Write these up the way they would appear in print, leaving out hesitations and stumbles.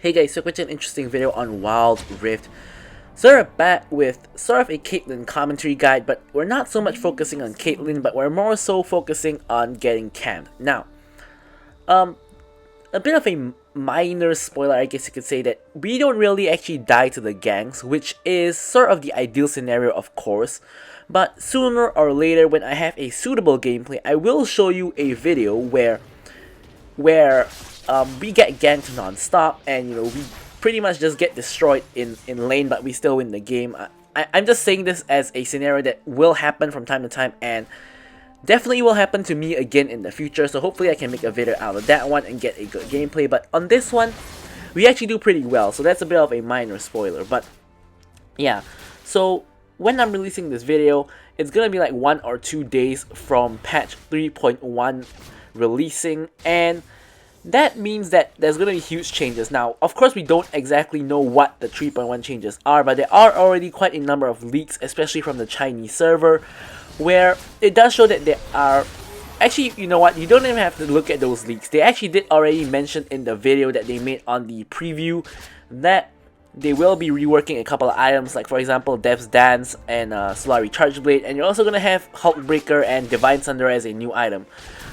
Hey guys, so quite an interesting video on Wild Rift. So we're back with sort of a Caitlyn commentary guide, but we're not so much focusing on Caitlyn, but we're more so focusing on getting camped. Now, a bit of a minor spoiler, I guess you could say, that we don't really actually die to the ganks, which is sort of the ideal scenario, of course. But sooner or later, when I have a suitable gameplay, I will show you a video where we get ganked non-stop, and we pretty much just get destroyed in lane, but we still win the game. I'm just saying this as a scenario that will happen from time to time, and definitely will happen to me again in the future, so hopefully I can make a video out of that one and get a good gameplay. But on this one, we actually do pretty well, so that's a bit of a minor spoiler. But yeah, so when I'm releasing this video, it's gonna be like 1 or 2 days from patch 3.1 releasing, and that means that there's going to be huge changes. Now, of course, we don't exactly know what the 3.1 changes are, but there are already quite a number of leaks, especially from the Chinese server, where it does show that there are... Actually, you know what? You don't even have to look at those leaks. They actually did already mention in the video that they made on the preview that they will be reworking a couple of items, like for example, Dev's Dance and Solari Charge Blade, and you're also going to have Hulkbreaker and Divine Thunder as a new item.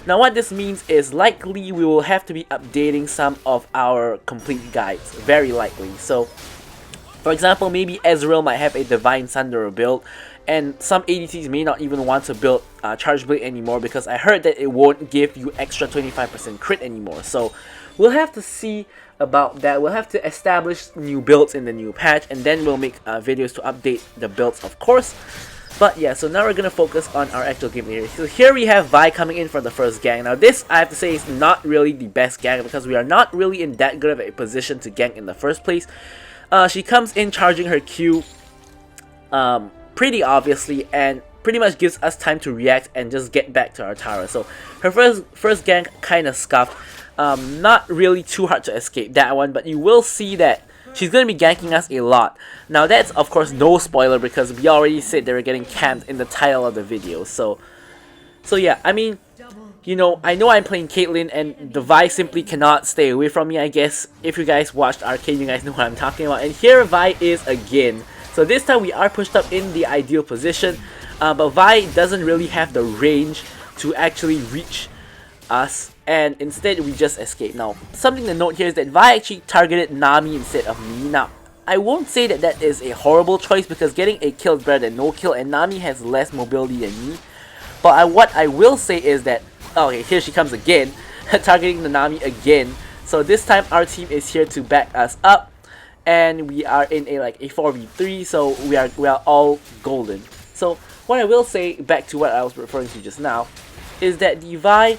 Now what this means is likely we will have to be updating some of our complete guides, very likely. So for example, maybe Ezreal might have a Divine Thunder build, and some ADCs may not even want to build Charge Blade anymore, because I heard that it won't give you extra 25% crit anymore. So we'll have to see about that. We'll have to establish new builds in the new patch, and then we'll make videos to update the builds, of course. But yeah, so now we're gonna focus on our actual gameplay. So here we have Vi coming in for the first gank. Now this, I have to say, is not really the best gank, because we are not really in that good of a position to gank in the first place. She comes in charging her Q pretty obviously, and pretty much gives us time to react and just get back to our tower. So her first gank kind of scuffed. Not really too hard to escape that one, but you will see that she's going to be ganking us a lot. Now that's of course no spoiler, because we already said they were getting camped in the title of the video. So yeah, I mean, I know I'm playing Caitlyn, and the Vi simply cannot stay away from me, I guess. If you guys watched Arcade, you guys know what I'm talking about. And here Vi is again. So this time we are pushed up in the ideal position, but Vi doesn't really have the range to actually reach us, and instead we just escape. Now, something to note here is that Vi actually targeted Nami instead of me. Now, I won't say that that is a horrible choice, because getting a kill is better than no kill, and Nami has less mobility than me. But what I will say is that, okay, here she comes again, targeting the Nami again. So this time our team is here to back us up, and we are in a 4v3, so we are all golden. So what I will say, back to what I was referring to just now, is that the Vi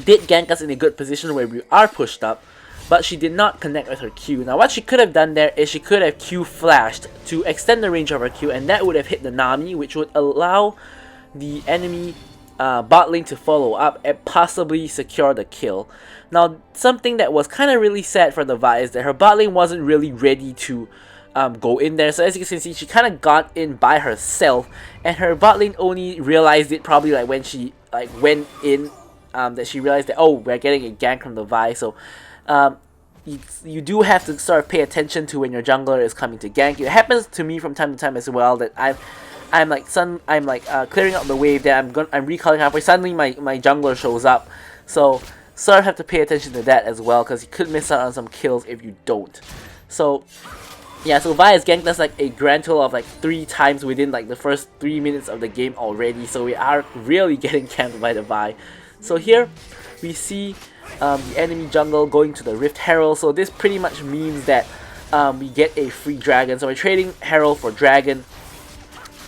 did gank us in a good position where we are pushed up, but she did not connect with her Q. Now what she could have done there is she could have Q flashed to extend the range of her Q, and that would have hit the Nami, which would allow the enemy bot lane to follow up and possibly secure the kill. Now something that was kind of really sad for the Vi is that her bot lane wasn't really ready to go in there. So as you can see, she kind of got in by herself, and her bot lane only realized it probably when she went in, that she realized that, oh, we're getting a gank from the Vi. So you do have to sort of pay attention to when your jungler is coming to gank. It happens to me from time to time as well, that I'm clearing out the wave, that I'm recalling halfway, suddenly my jungler shows up. So sort of have to pay attention to that as well, because you could miss out on some kills if you don't. So yeah, so Vi has ganked us a grand total of 3 times within the first 3 minutes of the game already. So we are really getting camped by the Vi. So here we see the enemy jungle going to the Rift Herald. So this pretty much means that we get a free dragon. So we're trading Herald for dragon,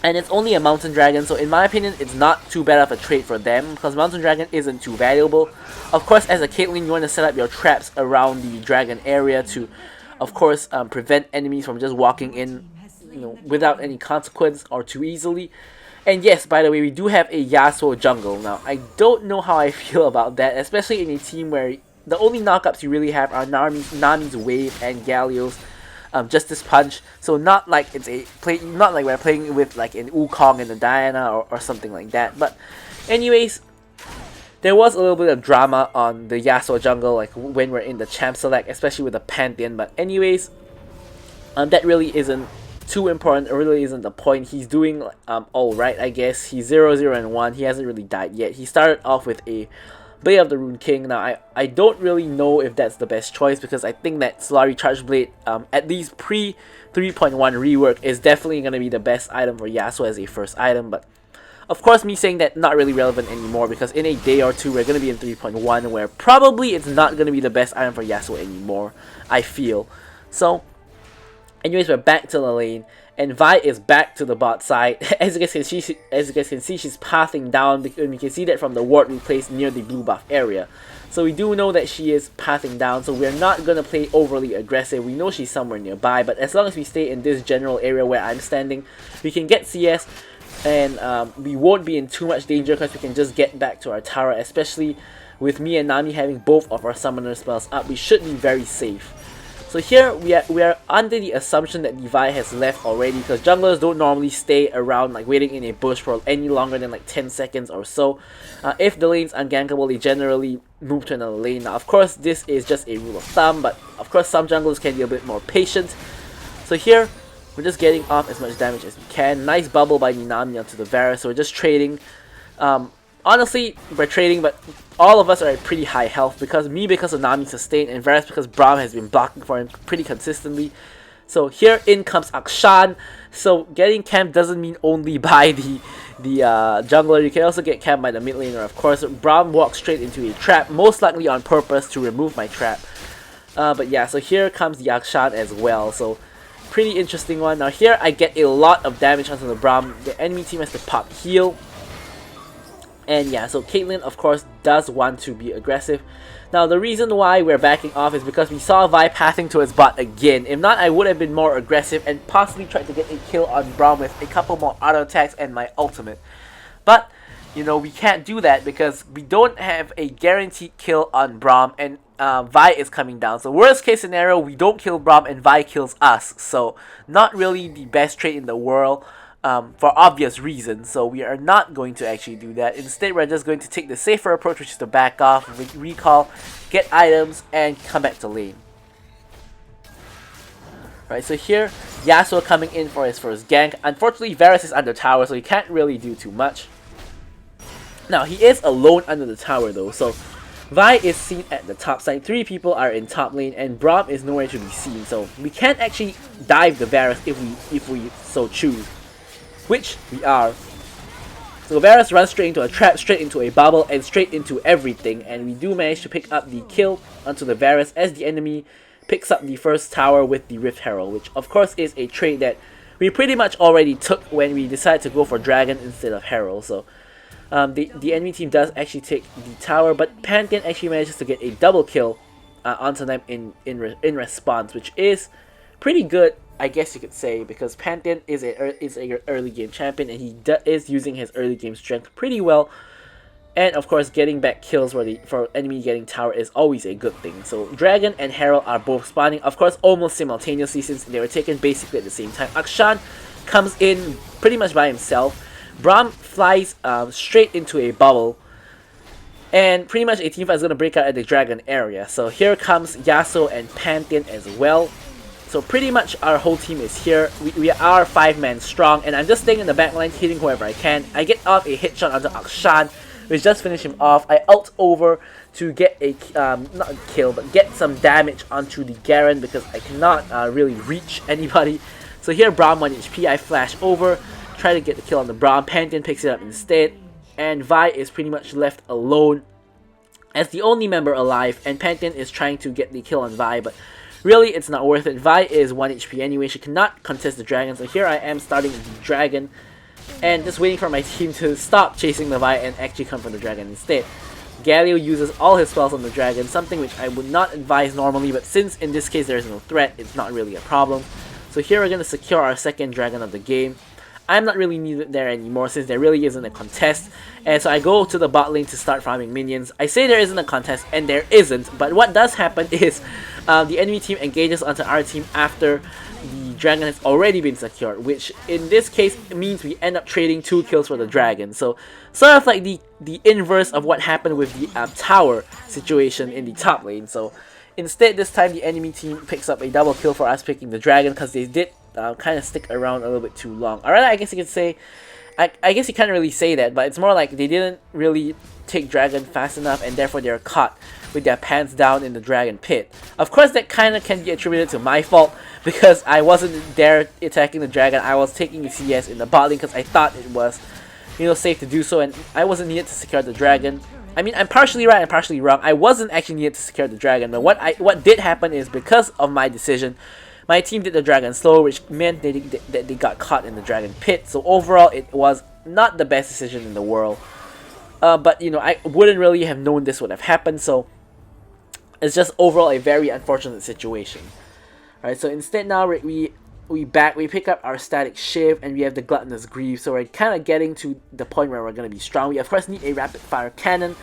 and it's only a mountain dragon, so in my opinion it's not too bad of a trade for them, because mountain dragon isn't too valuable. Of course, as a Caitlyn, you want to set up your traps around the dragon area to, of course, prevent enemies from just walking in, without any consequence or too easily. And yes, by the way, we do have a Yasuo jungle. Now, I don't know how I feel about that, especially in a team where the only knockups you really have are Nami's Wave and Galio's Justice Punch. So not like we're playing with an Wukong and a Diana or something like that. But anyways, there was a little bit of drama on the Yasuo jungle, like when we're in the champ select, especially with the Pantheon. But anyways, that really isn't too important. It really isn't the point. He's doing alright, I guess. He's 0-0-1. He hasn't really died yet. He started off with a Blade of the Rune King. Now, I don't really know if that's the best choice, because I think that Solari Charge Blade, at least pre 3.1 rework, is definitely going to be the best item for Yasuo as a first item. But of course, me saying that, not really relevant anymore, because in a day or two we're going to be in 3.1, where probably it's not going to be the best item for Yasuo anymore, I feel. So anyways, we're back to the lane, and Vi is back to the bot side. As you guys can see, she's pathing down, and we can see that from the ward we placed near the blue buff area. So we do know that she is pathing down, so we're not going to play overly aggressive. We know she's somewhere nearby, but as long as we stay in this general area where I'm standing, we can get CS, and we won't be in too much danger, because we can just get back to our tower, especially with me and Nami having both of our summoner spells up. We should be very safe. So here we are under the assumption that Levi has left already, because junglers don't normally stay around like waiting in a bush for any longer than like 10 seconds or so. If the lane's ungankable, they generally move to another lane. Now of course this is just a rule of thumb, but of course some junglers can be a bit more patient. So here we're just getting off as much damage as we can. Nice bubble by Ninami onto the Varus, so we're just trading. Honestly, we're trading, but all of us are at pretty high health, because of Nami's sustain, and Varus because Braum has been blocking for him pretty consistently. So here in comes Akshan. So getting camped doesn't mean only by the jungler. You can also get camped by the mid laner, of course. Braum walks straight into a trap, most likely on purpose to remove my trap. But yeah, so here comes the Akshan as well. So pretty interesting one. Now here I get a lot of damage onto the Braum. The enemy team has to pop heal. And yeah, so Caitlyn, of course, does want to be aggressive. Now, the reason why we're backing off is because we saw Vi pathing to his bot again. If not, I would have been more aggressive and possibly tried to get a kill on Braum with a couple more auto attacks and my ultimate. But, you know, we can't do that because we don't have a guaranteed kill on Braum, and Vi is coming down. So worst case scenario, we don't kill Braum and Vi kills us. So not really the best trade in the world. For obvious reasons, so we are not going to actually do that. Instead, we're just going to take the safer approach, which is to back off, recall, get items, and come back to lane. Right, so here, Yasuo coming in for his first gank. Unfortunately, Varus is under tower, so he can't really do too much. Now, he is alone under the tower though, so Vi is seen at the top side, 3 people are in top lane, and Braum is nowhere to be seen, so we can't actually dive the Varus if we so choose. Which we are. So Varus runs straight into a trap, straight into a bubble, and straight into everything, and we do manage to pick up the kill onto the Varus as the enemy picks up the first tower with the Rift Herald, which of course is a trade that we pretty much already took when we decided to go for Dragon instead of Herald. So the enemy team does actually take the tower, but Pantheon actually manages to get a double kill onto them in response, which is pretty good, I guess you could say, because Pantheon is a early game champion, and he is using his early game strength pretty well. And of course, getting back kills for enemy getting tower is always a good thing. So Dragon and Herald are both spawning, of course, almost simultaneously, since they were taken basically at the same time. Akshan comes in pretty much by himself. Braum flies straight into a bubble, and pretty much a teamfight is going to break out at the Dragon area. So here comes Yasuo and Pantheon as well. So pretty much our whole team is here. We are 5-man strong, and I'm just staying in the backline, hitting whoever I can. I get off a hit shot onto Akshan, which just finished him off. I ult over to get a, not a kill, but get some damage onto the Garen, because I cannot really reach anybody. So here, Braum 1 HP, I flash over, try to get the kill on the Braum. Pantheon picks it up instead, and Vi is pretty much left alone as the only member alive, and Pantheon is trying to get the kill on Vi, but really, it's not worth it. Vi is 1 HP anyway. She cannot contest the Dragon. So here I am starting the Dragon and just waiting for my team to stop chasing the Vi and actually come for the Dragon instead. Galio uses all his spells on the Dragon, something which I would not advise normally, but since in this case there is no threat, it's not really a problem. So here we're going to secure our second Dragon of the game. I'm not really needed there anymore since there really isn't a contest, and so I go to the bot lane to start farming minions. I say there isn't a contest, and there isn't, but what does happen is the enemy team engages onto our team after the Dragon has already been secured, which in this case means we end up trading 2 kills for the Dragon. So sort of like the the inverse of what happened with the tower situation in the top lane. So instead, this time the enemy team picks up a double kill for us picking the dragon, because they did kind of stick around a little bit too long. Alright, I guess you could say, I guess you can't really say that, but it's more like they didn't really take dragon fast enough, and therefore they're caught with their pants down in the dragon pit. Of course, that kind of can be attributed to my fault, because I wasn't there attacking the dragon. I was taking the CS in the bot lane because I thought it was, you know, safe to do so, and I wasn't needed to secure the dragon. I mean, I'm partially right and partially wrong. I wasn't actually needed to secure the dragon, but what did happen is, because of my decision, my team did the dragon slow, which meant that they got caught in the dragon pit. So overall, it was not the best decision in the world. But, you know, I wouldn't really have known this would have happened, so it's just overall a very unfortunate situation. Alright, so instead now we pick up our static shiv, and we have the gluttonous greave, so we're kind of getting to the point where we're going to be strong. We of course need a rapid fire cannon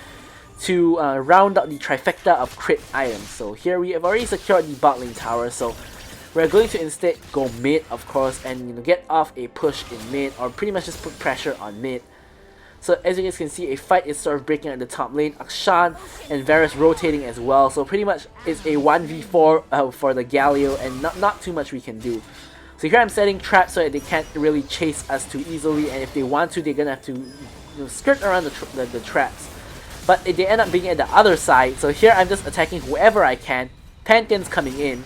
to round out the trifecta of crit items. So here we have already secured the bot lane tower, so we're going to instead go mid, of course, and, you know, get off a push in mid, or pretty much just put pressure on mid. So as you guys can see, a fight is sort of breaking at the top lane. Akshan and Varus rotating as well. So pretty much it's a 1v4 for the Galio, and not too much we can do. So here I'm setting traps so that they can't really chase us too easily, and if they want to, they're gonna have to, you know, skirt around the traps. But they end up being at the other side. So here I'm just attacking whoever I can. Pantheon's coming in.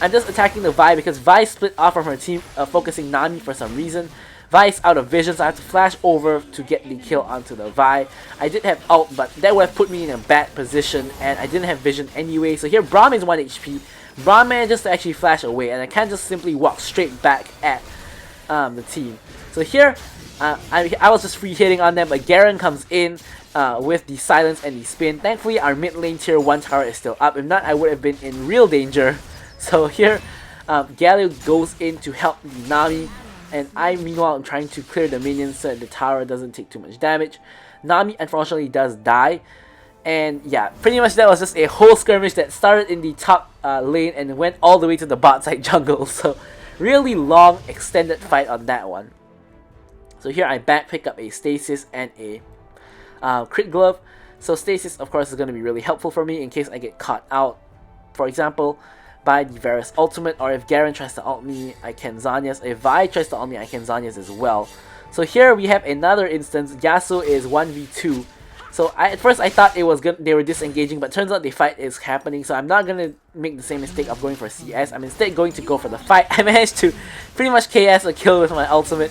I'm just attacking the Vi because Vi split off from her team, focusing Nami for some reason. Vi's out of vision, so I have to flash over to get the kill onto the Vi. I did have ult, but that would have put me in a bad position, and I didn't have vision anyway. So here Braum is 1 HP. Braum manages to actually flash away, and I can't just simply walk straight back at the team. So here, I was just free hitting on them, but Garen comes in with the silence and the spin. Thankfully, our mid lane tier 1 tower is still up. If not, I would have been in real danger. So here, Galio goes in to help Nami, and I meanwhile am trying to clear the minions so that the tower doesn't take too much damage. Nami unfortunately does die, and yeah, pretty much that was just a whole skirmish that started in the top lane and went all the way to the bot side jungle. So really long extended fight on that one. So here I pick up a stasis and a crit glove. So stasis of course is going to be really helpful for me in case I get caught out, for example, by the Varus ultimate, or if Garen tries to ult me, I can Zhonya's. If Vi tries to ult me, I can Zhonya's as well. So here we have another instance. Yasuo is 1v2. So at first I thought they were disengaging, but turns out the fight is happening. So I'm not gonna make the same mistake of going for CS. I'm instead going to go for the fight. I managed to pretty much KS a kill with my ultimate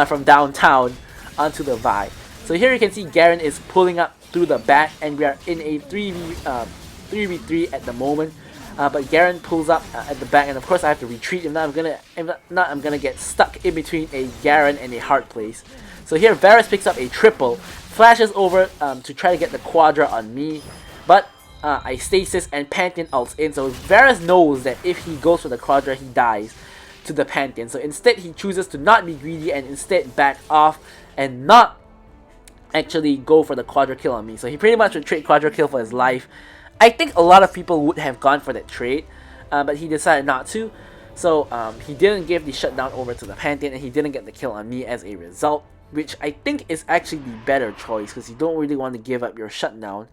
from downtown onto the Vi. So here you can see Garen is pulling up through the back, and we are in a 3v3 at the moment. But Garen pulls up at the back, and of course I have to retreat. If not, I'm gonna get stuck in between a Garen and a hard place. So here Varus picks up a triple, flashes over to try to get the quadra on me, but I stasis and Pantheon ults in. So Varus knows that if he goes for the quadra, he dies to the Pantheon. So instead he chooses to not be greedy and instead back off and not actually go for the quadra kill on me. So he pretty much would trade quadra kill for his life. I think a lot of people would have gone for that trade, but he decided not to. So he didn't give the shutdown over to the Pantheon, and he didn't get the kill on me as a result, which I think is actually the better choice, because you don't really want to give up your shutdown.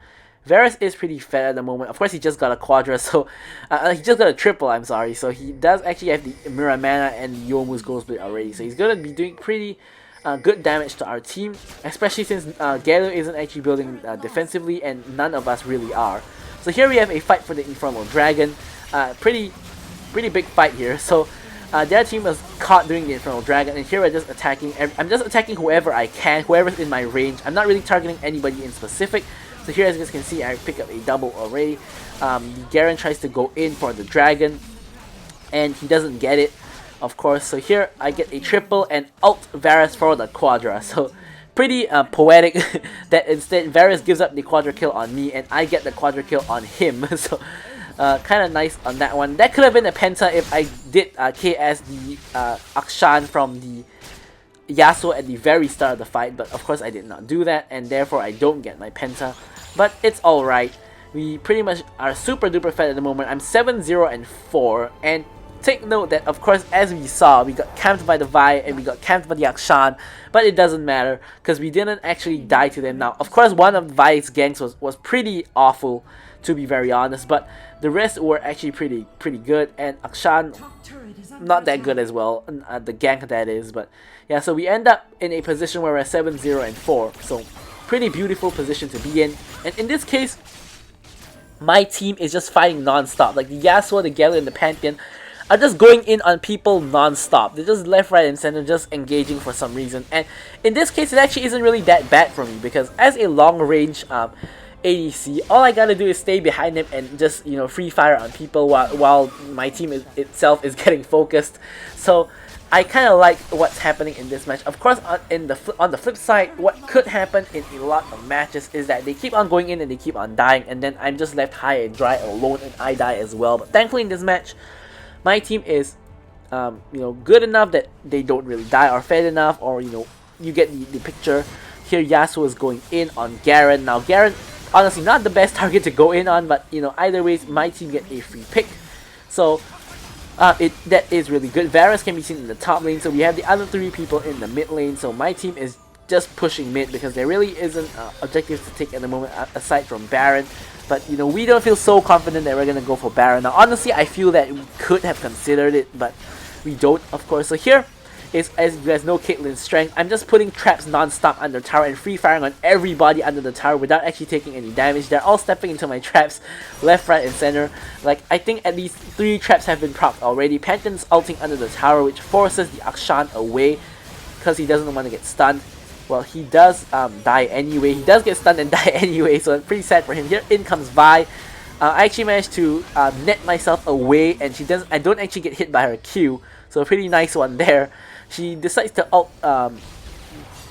Varus is pretty fed at the moment. Of course, he just got a quadra, so he just got a triple, I'm sorry. So he does actually have the Miramana and the Yomu's Ghostblade already. So he's going to be doing pretty good damage to our team, especially since Galio isn't actually building defensively, and none of us really are. So here we have a fight for the Infernal Dragon. Pretty big fight here. So their team was caught during the Infernal Dragon, and here we're just attacking. I'm just attacking whoever I can, whoever's in my range. I'm not really targeting anybody in specific. So here, as you guys can see, I pick up a double already. Garen tries to go in for the dragon, and he doesn't get it, of course. So here I get a triple and ult Varus for the quadra. So pretty poetic that instead Varus gives up the quadra kill on me and I get the quadra kill on him. So kind of nice on that one. That could have been a penta if I did KS the Akshan from the Yasuo at the very start of the fight, but of course I did not do that, and therefore I don't get my penta. But it's alright. We pretty much are super duper fed at the moment. I'm 7-0 and 4, and take note that, of course, as we saw, we got camped by the Vi and we got camped by the Akshan, but it doesn't matter because we didn't actually die to them. Now, of course, one of Vi's ganks was pretty awful, to be very honest, but the rest were actually pretty good, and Akshan not that good as well, the gank that is. But yeah, so we end up in a position where we're 7-0 and 4, so pretty beautiful position to be in. And in this case, my team is just fighting non-stop. Like the Yasuo, the Galley, and the Pantheon are just going in on people non-stop. They're just left, right, and center, just engaging for some reason. And in this case, it actually isn't really that bad for me because as a long-range ADC, all I gotta do is stay behind them and just, you know, free fire on people while my team itself is getting focused. So I kind of like what's happening in this match. Of course, on the flip side, what could happen in a lot of matches is that they keep on going in and they keep on dying, and then I'm just left high and dry alone and I die as well. But thankfully in this match, my team is you know, good enough that they don't really die or fed enough, or you know, you get the picture. Here Yasuo is going in on Garen. Now Garen, honestly not the best target to go in on, but you know, either ways my team get a free pick. So that is really good. Varus can be seen in the top lane, so we have the other 3 people in the mid lane. So my team is just pushing mid because there really isn't objectives to take at the moment aside from Baron. But you know, we don't feel so confident that we're gonna go for Baron. Now honestly, I feel that we could have considered it, but we don't, of course. So here is, as you guys know, Caitlyn's strength. I'm just putting traps non-stop under tower and free firing on everybody under the tower without actually taking any damage. They're all stepping into my traps left, right, and center. Like, I think at least 3 traps have been procced already. Pantheon's ulting under the tower, which forces the Akshan away because he doesn't want to get stunned. Well, he does die anyway. He does get stunned and die anyway, so it's pretty sad for him. Here in comes Vi. I actually managed to net myself away, and I don't actually get hit by her Q, so a pretty nice one there. She decides to ult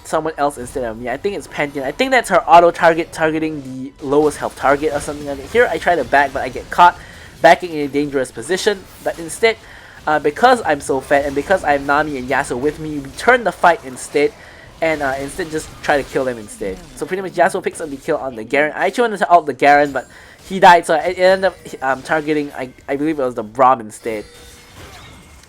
someone else instead of me. I think it's Pantheon. I think that's her auto targeting the lowest health target or something like that. Here I try to back, but I get caught backing in a dangerous position. But instead, because I'm so fat and because I have Nami and Yasuo with me, we turn the fight instead. And instead just try to kill them instead. So pretty much Yasuo picks up the kill on the Garen. I actually wanted to ult the Garen, but he died, so I ended up targeting, I believe it was the Braum instead.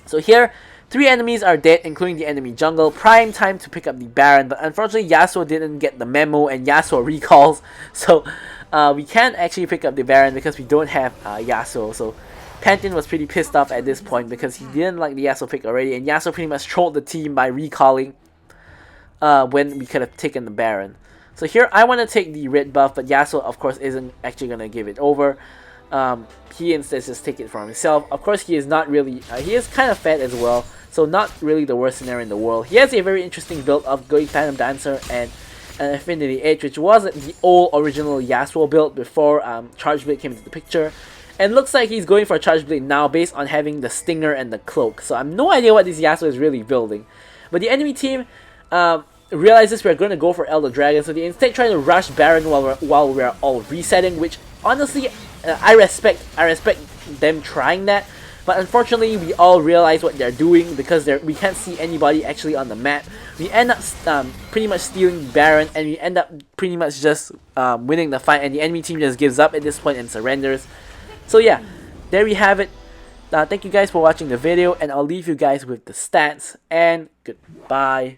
So here, 3 enemies are dead, including the enemy jungle. Prime time to pick up the Baron, but unfortunately Yasuo didn't get the memo and Yasuo recalls. So we can't actually pick up the Baron because we don't have Yasuo. So Pantheon was pretty pissed off at this point because he didn't like the Yasuo pick already, and Yasuo pretty much trolled the team by recalling when we could have taken the Baron. So here I want to take the red buff, but Yasuo of course isn't actually going to give it over. He instead just take it for himself. Of course he is not really, he is kind of fat as well, so not really the worst scenario in the world. He has a very interesting build of going Phantom Dancer and an Affinity Edge, which was the old original Yasuo build before Charge Blade came into the picture. And looks like he's going for Charge Blade now based on having the Stinger and the Cloak. So I have no idea what this Yasuo is really building. But the enemy team realizes we're going to go for Elder Dragon, so they instead try to rush Baron while we're all resetting, which honestly I respect them trying that, but unfortunately we all realize what they're doing because we can't see anybody actually on the map. We end up pretty much stealing Baron, and we end up pretty much just winning the fight, and the enemy team just gives up at this point and surrenders. So yeah, there we have it. Thank you guys for watching the video, and I'll leave you guys with the stats, and goodbye.